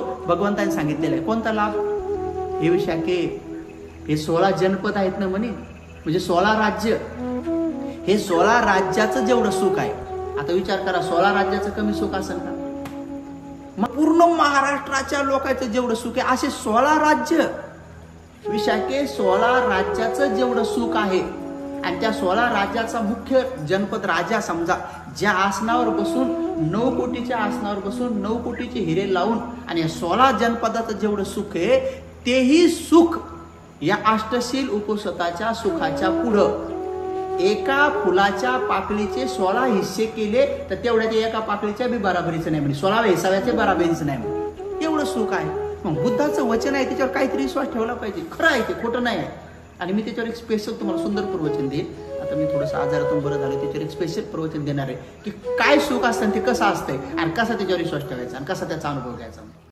भगवंताने सांगितलेला आहे. कोणता लाभ? हे विशाखे, हे 16 जनपद आहेत ना म्हणे, म्हणजे 16 राज्य. हे 16 राज्याचं जेवढं सुख आहे, आता विचार करा 16 राज्याचं कमी सुख असेल का? मग पूर्ण महाराष्ट्राच्या लोकांचं जेवढं सुख आहे असे 16 राज्य विशाखे, 16 राज्याचं जेवढं सुख आहे आणि त्या 16 राज्याचा मुख्य जनपद राजा समजा, ज्या आसनावर बसून 9 कोटीच्या आसनावर बसून 9 कोटीचे हिरे लावून आणि या 16 जनपदाचं जेवढं सुख आहे तेही सुख या अष्टशील उपसताच्या सुखाच्या पुढं एका फुलाच्या पाकळीचे 16 हिस्से केले तर तेवढ्या ते एका पाकळीच्या बी बराबरीचं नाही, म्हणजे 16व्या हिसाव्याचे बराबरीचं नाही. एवढं सुख आहे. मग बुद्धाचं वचन आहे, त्याच्यावर काहीतरी विश्वास ठेवला पाहिजे. खरं आहे ते, खोटं नाही आहे. आणि मी त्याच्यावर एक स्पेशल तुम्हाला सुंदर प्रवचन देईन. आता मी थोडंसं आजारातून बरं झालं, त्याच्यावर एक स्पेशल प्रवचन देणार आहे की काय सुख असतं ते कसं असतंय आणि कसा त्याच्यावर विश्वास ठेवायचा आणि कसा त्याचा अनुभव घ्यायचा.